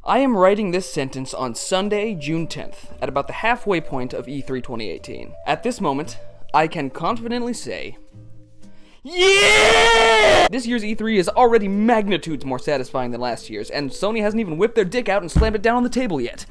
I am writing this sentence on Sunday, June 10th, at about the halfway point of E3 2018. At this moment, I can confidently say, yeah! This year's E3 is already magnitudes more satisfying than last year's, and Sony hasn't even whipped their dick out and slammed it down on the table yet.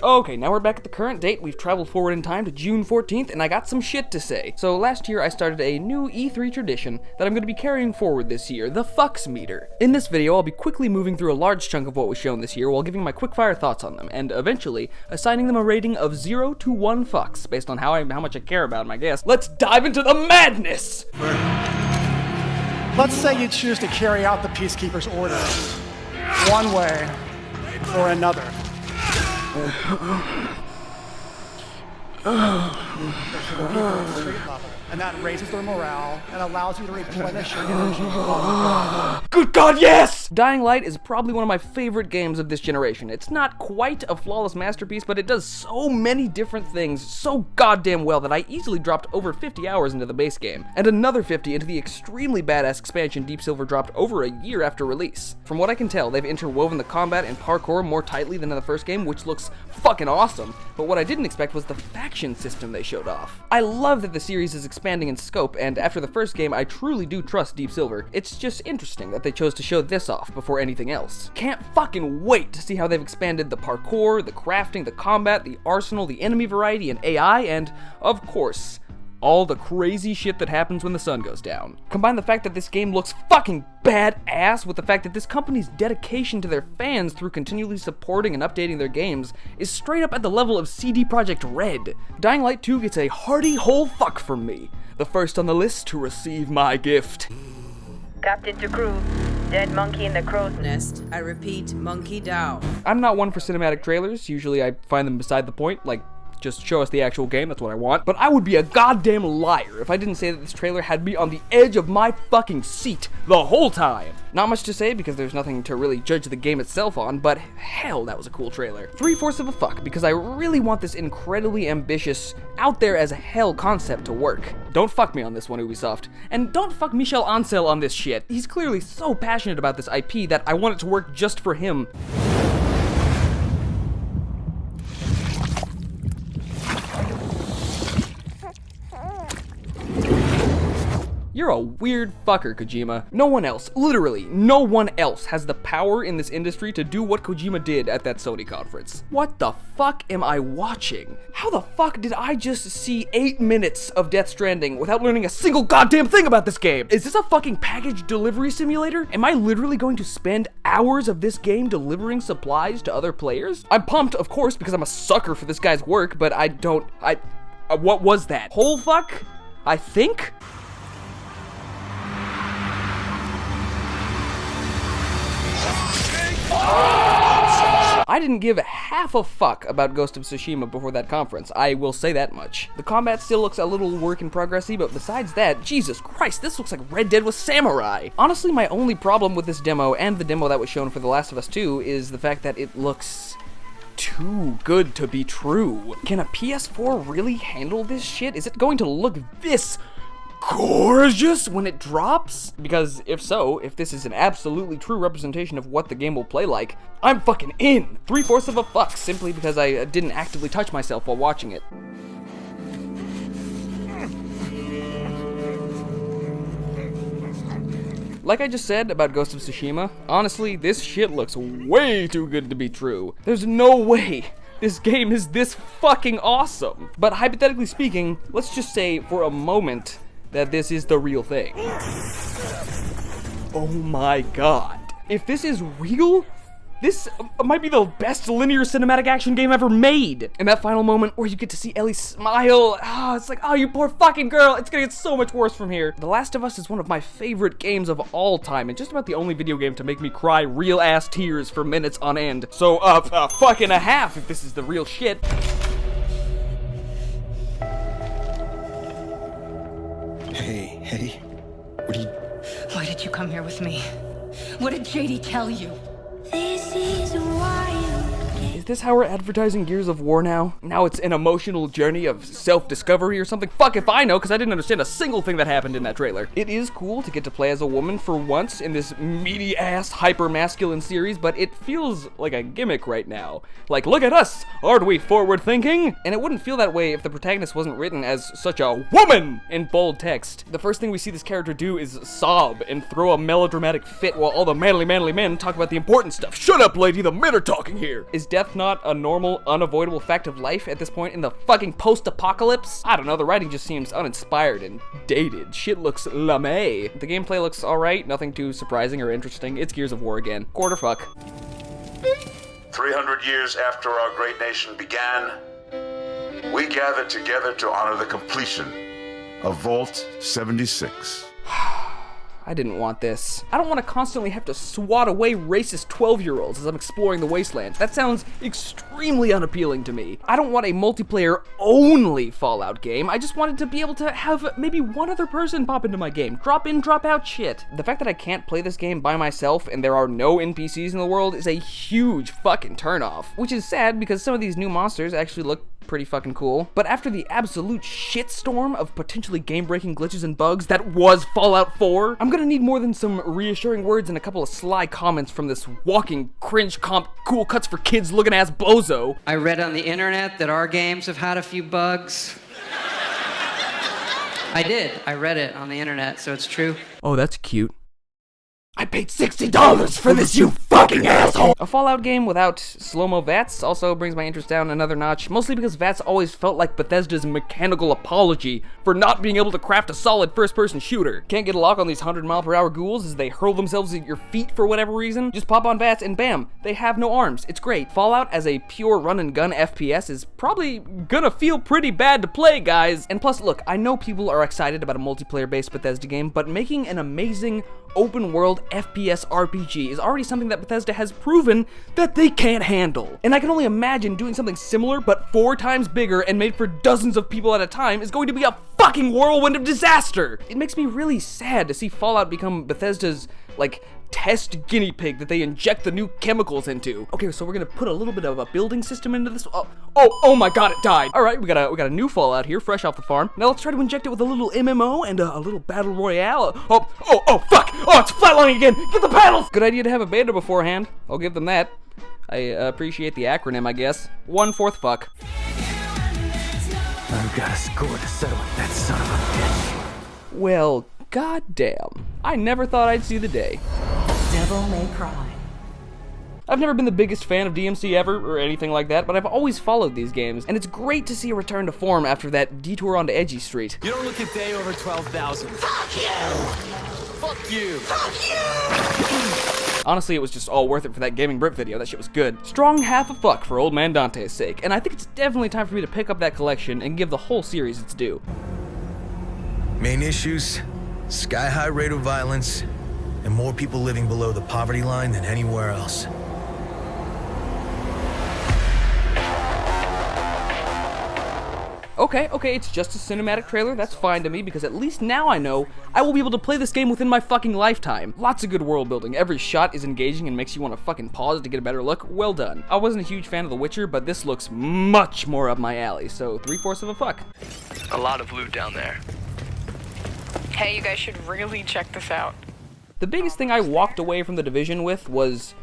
Okay, now we're back at the current date. We've traveled forward in time to June 14th, and I got some shit to say. So last year, I started a new E3 tradition that I'm going to be carrying forward this year, the fucks meter. In this video, I'll be quickly moving through a large chunk of what was shown this year while giving my quick-fire thoughts on them, and eventually assigning them a rating of 0 to 1 fucks, based on how much I care about them, I guess. Let's dive into the madness! Let's say you choose to carry out the Peacekeeper's orders, one way or another. And that raises their morale and allows you to replenish your energy. Good God, yes! Dying Light is probably one of my favorite games of this generation. It's not quite a flawless masterpiece, but it does so many different things so goddamn well that I easily dropped over 50 hours into the base game, and another 50 into the extremely badass expansion Deep Silver dropped over a year after release. From what I can tell, they've interwoven the combat and parkour more tightly than in the first game, which looks fucking awesome, but what I didn't expect was the faction system they showed off. I love that the series is expanding in scope, and after the first game, I truly do trust Deep Silver. It's just interesting that they chose to show this off before anything else. Can't fucking wait to see how they've expanded the parkour, the crafting, the combat, the arsenal, the enemy variety, and AI, and, of course, all the crazy shit that happens when the sun goes down. Combine the fact that this game looks fucking badass with the fact that this company's dedication to their fans through continually supporting and updating their games is straight up at the level of CD Projekt Red. Dying Light 2 gets a hearty whole fuck from me. The first on the list to receive my gift. Captain to crew, dead monkey in the crow's nest. I repeat, monkey down. I'm not one for cinematic trailers. Usually I find them beside the point, like, just show us the actual game, that's what I want. But I would be a goddamn liar if I didn't say that this trailer had me on the edge of my fucking seat the whole time. Not much to say because there's nothing to really judge the game itself on, but hell, that was a cool trailer. 3/4 of a fuck, because I really want this incredibly ambitious, out there as hell concept to work. Don't fuck me on this one, Ubisoft. And don't fuck Michel Ancel on this shit. He's clearly so passionate about this IP that I want it to work just for him. You're a weird fucker, Kojima. No one else, literally, no one else has the power in this industry to do what Kojima did at that Sony conference. What the fuck am I watching? How the fuck did I just see 8 minutes of Death Stranding without learning a single goddamn thing about this game? Is this a fucking package delivery simulator? Am I literally going to spend hours of this game delivering supplies to other players? I'm pumped, of course, because I'm a sucker for this guy's work, but what was that? Whole fuck? I think? I didn't give half a fuck about Ghost of Tsushima before that conference, I will say that much. The combat still looks a little work in progress-y, but besides that, Jesus Christ, this looks like Red Dead with samurai! Honestly, my only problem with this demo, and the demo that was shown for The Last of Us 2, is the fact that it looks too good to be true. Can a PS4 really handle this shit? Is it going to look this gorgeous when it drops? Because if so, if this is an absolutely true representation of what the game will play like, I'm fucking in! 3/4 of a fuck, simply because I didn't actively touch myself while watching it. Like I just said about Ghost of Tsushima, honestly, this shit looks way too good to be true. There's no way this game is this fucking awesome. But hypothetically speaking, let's just say for a moment that this is the real thing. Oh my god. If this is real, this might be the best linear cinematic action game ever made. And that final moment where you get to see Ellie smile, it's like, oh, you poor fucking girl, it's gonna get so much worse from here. The Last of Us is one of my favorite games of all time, and just about the only video game to make me cry real ass tears for minutes on end. So, fuck and a half if this is the real shit. Hey, what are you... Why did you come here with me? What did JD tell you? Is this how we're advertising Gears of War now? Now it's an emotional journey of self-discovery or something? Fuck if I know, because I didn't understand a single thing that happened in that trailer. It is cool to get to play as a woman for once in this meaty-ass, hyper-masculine series, but it feels like a gimmick right now. Like, look at us! Aren't we forward-thinking? And it wouldn't feel that way if the protagonist wasn't written as such a woman in bold text. The first thing we see this character do is sob and throw a melodramatic fit while all the manly men talk about the important stuff. Shut up, lady, the men are talking here. Is death not a normal, unavoidable fact of life at this point in the fucking post-apocalypse? I don't know, the writing just seems uninspired and dated. Shit looks lame. The gameplay looks alright, nothing too surprising or interesting. It's Gears of War again. Quarter fuck. 300 years after our great nation began, we gathered together to honor the completion of Vault 76. I didn't want this. I don't want to constantly have to swat away racist 12-year-olds as I'm exploring the wastelands. That sounds extremely unappealing to me. I don't want a multiplayer-only Fallout game. I just wanted to be able to have maybe one other person pop into my game. Drop in, drop out shit. The fact that I can't play this game by myself and there are no NPCs in the world is a huge fucking turnoff. Which is sad because some of these new monsters actually look pretty fucking cool. But after the absolute shitstorm of potentially game-breaking glitches and bugs that was Fallout 4, I'm gonna need more than some reassuring words and a couple of sly comments from this walking cringe comp cool cuts for kids looking ass bozo. I read on the internet that our games have had a few bugs. I did. I read it on the internet, so it's true. Oh, that's cute. I paid $60 for this, you fucking asshole! A Fallout game without slow-mo VATS also brings my interest down another notch, mostly because VATS always felt like Bethesda's mechanical apology for not being able to craft a solid first-person shooter. Can't get a lock on these 100-mile-per-hour ghouls as they hurl themselves at your feet for whatever reason? Just pop on VATS and bam, they have no arms. It's great. Fallout as a pure run-and-gun FPS is probably gonna feel pretty bad to play, guys. And plus, look, I know people are excited about a multiplayer-based Bethesda game, but making an amazing open-world FPS RPG is already something that Bethesda has proven that they can't handle. And I can only imagine doing something similar but 4 times bigger and made for dozens of people at a time is going to be a fucking whirlwind of disaster. It makes me really sad to see Fallout become Bethesda's, like, test guinea pig that they inject the new chemicals into. Okay, so we're gonna put a little bit of a building system into this. Oh my god, it died. All right, we got a new Fallout here, fresh off the farm. Now let's try to inject it with a little MMO and a little battle royale. Oh, fuck! Oh, it's flatlining again! Get the panels! Good idea to have a beta beforehand. I'll give them that. I appreciate the acronym, I guess. 1/4 fuck. I've got a score to settle with that son of a bitch. Well, goddamn. I never thought I'd see the day. Devil May Cry. I've never been the biggest fan of DMC ever, or anything like that, but I've always followed these games, and it's great to see a return to form after that detour onto Edgy Street. You don't look a day over 12,000. Fuck you! Fuck you! Fuck you! Honestly, it was just all worth it for that Gaming Brit video. That shit was good. Strong half a fuck for Old Man Dante's sake, and I think it's definitely time for me to pick up that collection and give the whole series its due. Main issues, sky-high rate of violence, and more people living below the poverty line than anywhere else. Okay, it's just a cinematic trailer, that's fine to me, because at least now I know I will be able to play this game within my fucking lifetime. Lots of good world building, every shot is engaging and makes you want to fucking pause to get a better look, well done. I wasn't a huge fan of The Witcher, but this looks much more up my alley, so 3/4 of a fuck. A lot of loot down there. Hey, you guys should really check this out. The biggest thing I walked away from The Division with was,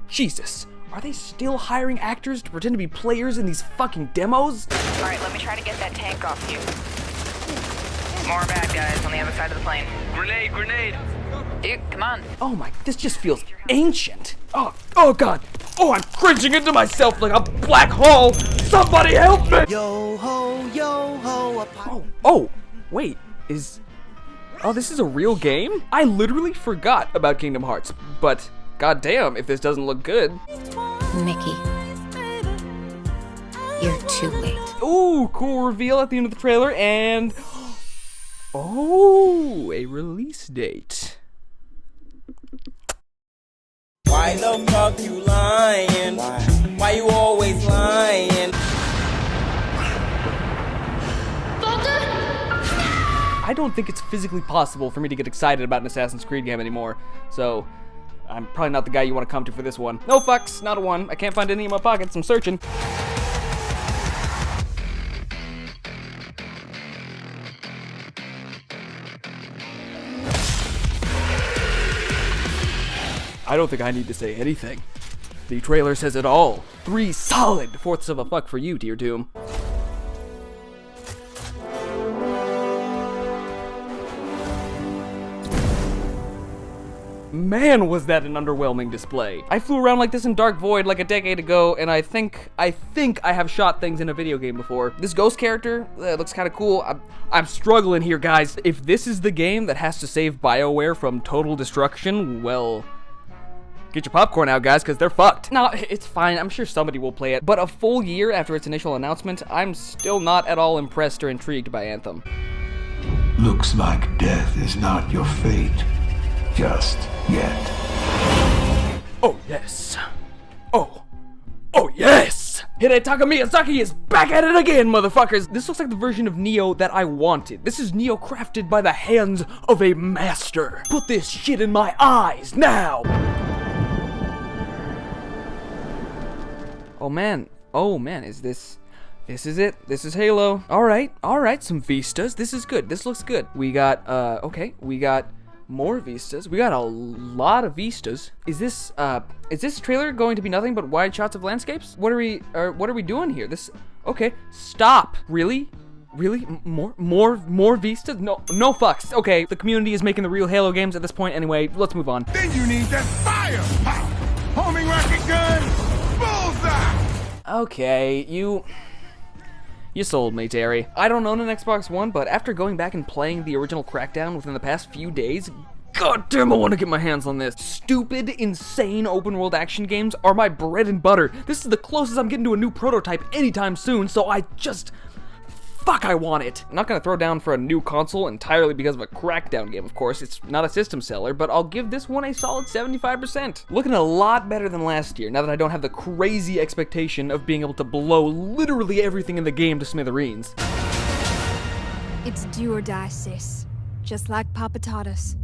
Jesus. Are they still hiring actors to pretend to be players in these fucking demos? Alright, let me try to get that tank off you. More bad guys on the other side of the plane. Grenade! Dude, come on. Oh my, this just feels ancient. Oh god. Oh, I'm cringing into myself like a black hole. Somebody help me! Yo ho, Oh, wait, oh, this is a real game? I literally forgot about Kingdom Hearts, but goddamn if this doesn't look good. Mickey, you're too late. Ooh, cool reveal at the end of the trailer, and oh, a release date. Why the fuck you lying? Why you always lying? I don't think it's physically possible for me to get excited about an Assassin's Creed game anymore, so I'm probably not the guy you want to come to for this one. No fucks, not a 1. I can't find any in my pockets. I'm searching. I don't think I need to say anything. The trailer says it all. 3 solid fourths of a fuck for you, dear Doom. Man, was that an underwhelming display. I flew around like this in Dark Void like a decade ago, and I think I have shot things in a video game before. This ghost character looks kind of cool. I'm struggling here, guys. If this is the game that has to save BioWare from total destruction, well, get your popcorn out, guys, because they're fucked. No, it's fine. I'm sure somebody will play it. But a full year after its initial announcement, I'm still not at all impressed or intrigued by Anthem. Looks like death is not your fate. Just yet. Oh, yes. Oh yes! Hidetaka Miyazaki is back at it again, motherfuckers! This looks like the version of Neo that I wanted. This is Neo crafted by the hands of a master. Put this shit in my eyes, now! Oh man, is this is it? This is Halo. Alright, some vistas. This is good, this looks good. We got, okay, we got more vistas. We got a lot of vistas. Is this trailer going to be nothing but wide shots of landscapes? What are we doing here? Okay, stop. Really? More vistas? No fucks. Okay, the community is making the real Halo games at this point anyway. Let's move on. Then you need that firepower. Homing rocket gun, bullseye. Okay, you sold me, Terry. I don't own an Xbox One, but after going back and playing the original Crackdown within the past few days, goddamn, I want to get my hands on this. Stupid, insane open-world action games are my bread and butter. This is the closest I'm getting to a new prototype anytime soon, so fuck, I want it. I'm not gonna throw down for a new console entirely because of a Crackdown game, of course. It's not a system seller, but I'll give this one a solid 75%. Looking a lot better than last year, now that I don't have the crazy expectation of being able to blow literally everything in the game to smithereens. It's do or die, sis. Just like Papa taught us.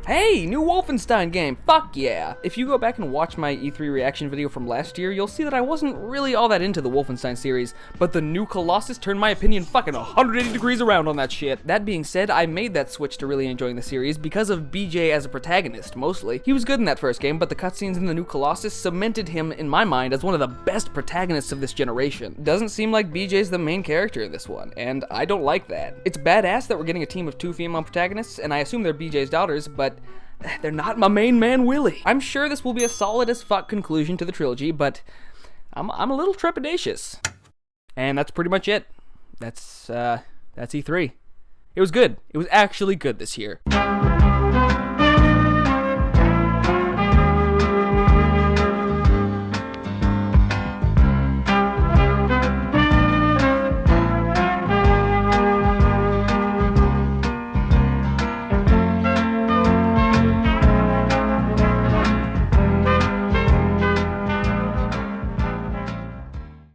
Hey, new Wolfenstein game, fuck yeah! If you go back and watch my E3 reaction video from last year, you'll see that I wasn't really all that into the Wolfenstein series, but the new Colossus turned my opinion fucking 180 degrees around on that shit. That being said, I made that switch to really enjoying the series because of BJ as a protagonist, mostly. He was good in that first game, but the cutscenes in the new Colossus cemented him, in my mind, as one of the best protagonists of this generation. Doesn't seem like BJ's the main character in this one, and I don't like that. It's badass that we're getting a team of 2 female protagonists, and I assume they're BJ's daughters, but they're not my main man, Willie. I'm sure this will be a solid as fuck conclusion to the trilogy, but I'm a little trepidatious. And that's pretty much it. That's E3. It was good. It was actually good this year.